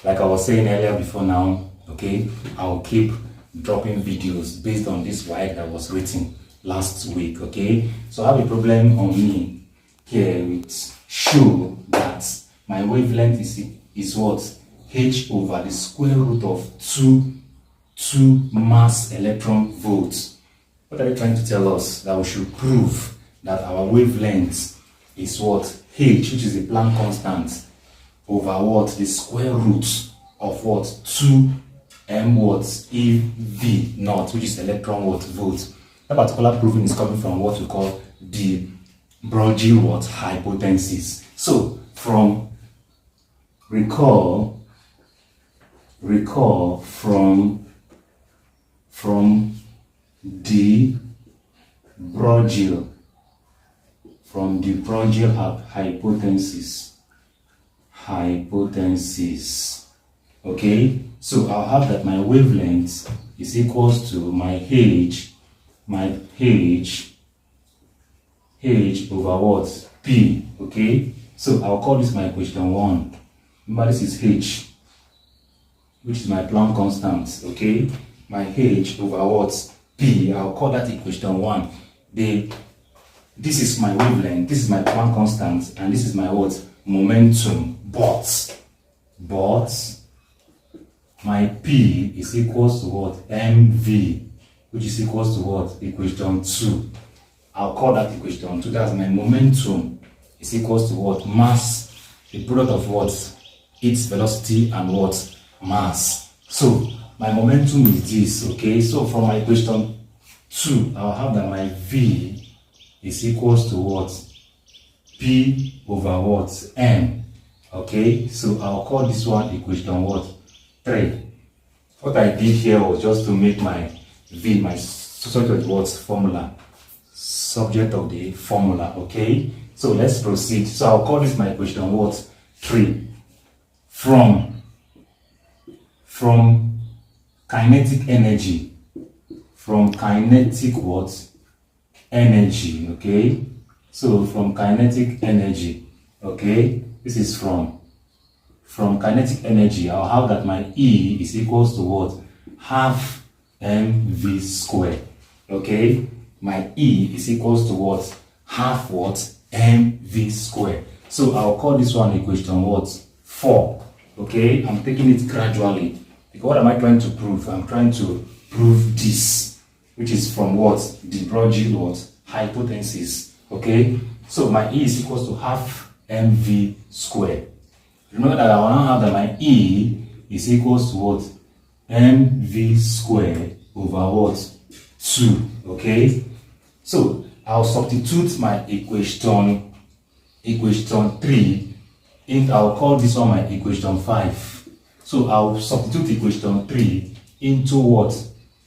like I was saying earlier before now, okay, I'll keep dropping videos based on this waec that was written last week, okay. So I have a problem on me here with show that my wavelength is what? H over the square root of 2 mass electron volts. What are they trying to tell us? That we should prove that our wavelength is what? H, which is the Planck constant, over what? The square root of what? 2 m what? ev naught, which is electron watt volt. That particular proving is coming from what we call the Broglie what? Hypothesis. So from recall from the Broglie hypothesis. Okay, so I'll have that my wavelength is equals to my h over what? P. Okay, so I'll call this my equation 1. Remember, this is h, which is my Planck constant. Okay, my h over what? P. I'll call that equation 1. This is my wavelength, this is my Planck constant, and this is my what? Momentum. But my P is equals to what? mv, which is equals to what? Equation 2. I'll call that equation 2. That's my momentum is equals to what? Mass, the product of what? Its velocity and what? Mass. So my momentum is this, okay? So from my equation 2, I'll have that my V is equals to what? P over what? M. Okay, so I'll call this one equation what? 3. What I did here was just to make my V my subject of what? Formula. Subject of the formula, okay? So let's proceed. So I'll call this my equation what? 3. From kinetic energy. From kinetic what? Energy, okay? So from kinetic energy, okay? This is from kinetic energy. I'll have that my E is equals to what? Half mv squared, okay? My E is equals to what? Half what? mv squared. So I'll call this one equation what? 4, okay? I'm taking it gradually. Because what am I trying to prove? I'm trying to prove this, which is from what? The Broglie what? Hypothesis, okay? So my E is equals to half mv squared. Remember that I will now have that my E is equals to what? mv squared over what? 2, okay? So I'll substitute my equation 3 in, I'll call this one my equation 5. So I'll substitute equation 3 into what?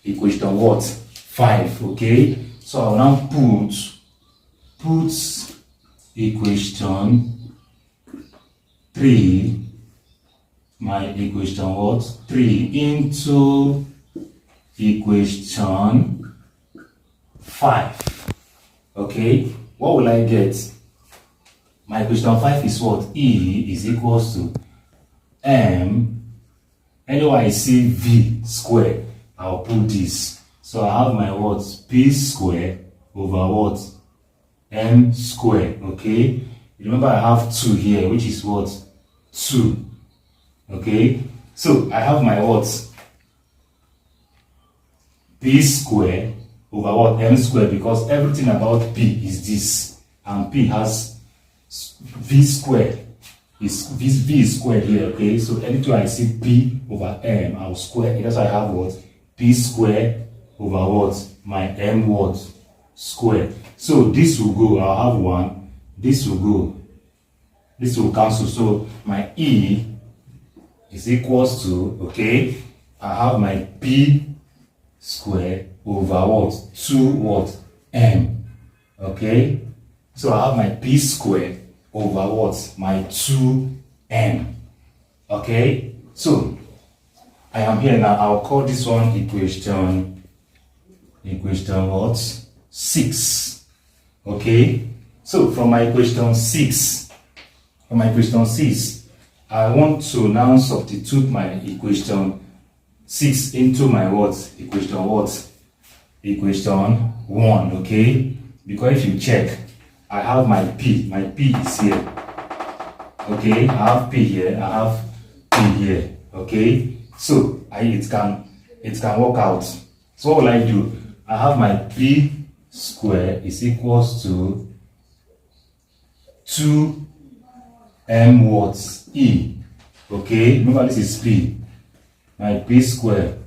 Equation what? 5, okay? So I'll now put equation 3, my equation what? 3 into equation 5. Okay, what will I get? My equation 5 is what? E is equals to m. Anyway, I see v squared, I'll put this. So I have my what? P squared over what? M squared, okay? Remember I have 2 here, which is what? 2, okay? So I have my what? P squared over what? M squared, because everything about P is this, and P has V squared. V is squared here, okay? So anytime I see P over M, I'll square it. That's why I have what? P squared over what? My M what? Squared. So this will go, I'll have 1, this will go, this will cancel. So my E is equals to, okay, I have my P squared over what? 2 what? M. Okay, so I have my P squared over what? My 2M. Okay, so I am here now. I'll call this one equation what? 6. Okay, so from my equation 6, I want to now substitute my equation 6 into my equation 1, okay? Because if you check, I have my p is here, okay? I have p here, I have p here, okay? So it can work out. So what will I do? I have my p square is equals to 2m what? E. Okay, remember this is p. My p square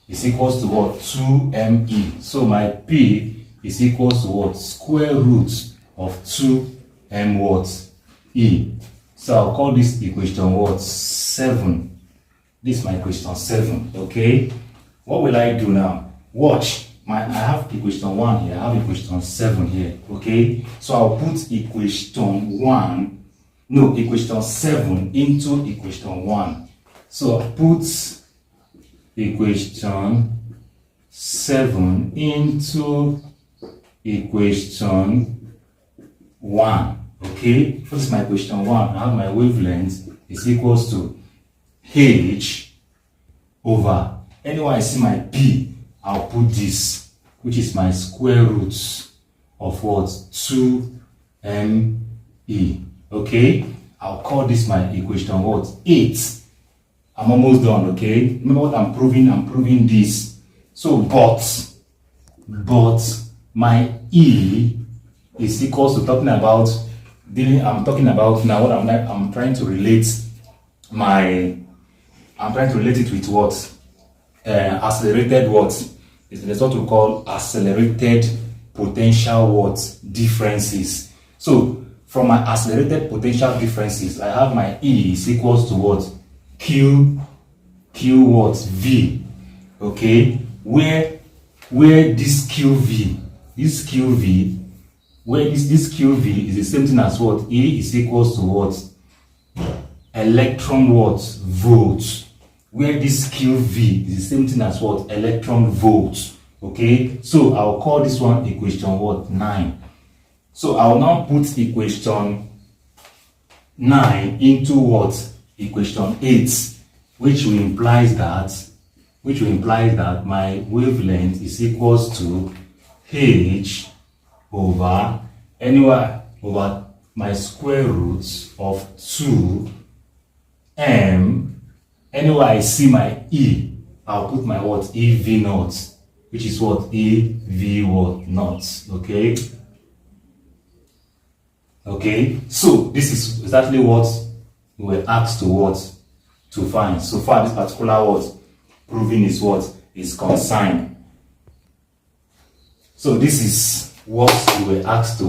is equals to what? 2me. So my p is equals to what? Square root of 2m what? E. So I'll call this equation what? 7. This is my equation 7. Okay. What will I do now? Watch. I have equation 1 here. I have equation 7 here. Okay. So I'll put equation 7 into equation 1. So I'll put equation 7 into equation 1. Okay, this is my equation 1. I have my wavelength is equals to h over, anywhere I see my p, I'll put this, which is my square root of what? 2me. Okay, I'll call this my equation what? 8. I'm almost done. Okay, remember what I'm proving? I'm proving this. So but my E is equals to I'm talking about now what I'm trying to relate it with what? Accelerated what? It's what we call accelerated potential what? Differences. So from my accelerated potential differences, I have my E is equals to what? Q what? V. Okay, where this QV is the same thing as what? E is equals to what? Electron what? Volts. Where this QV is the same thing as what? Electron volts. Okay, so I'll call this one equation what? 9. So I'll now put equation 9 into what? Equation 8, which will imply that my wavelength is equals to h over my square root of 2m. Anywhere I see my E, I'll put my what? EV naught, which is what? EV what? Naught. Okay. Okay. So this is exactly what we were asked to find. So far, this particular proving is is concerned. So this is what we were asked to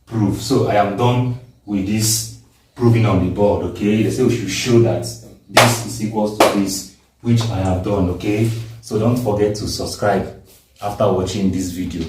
prove. So I am done with this proving on the board. Okay, they say we should show that this is equals to this, which I have done. Okay, so don't forget to subscribe after watching this video.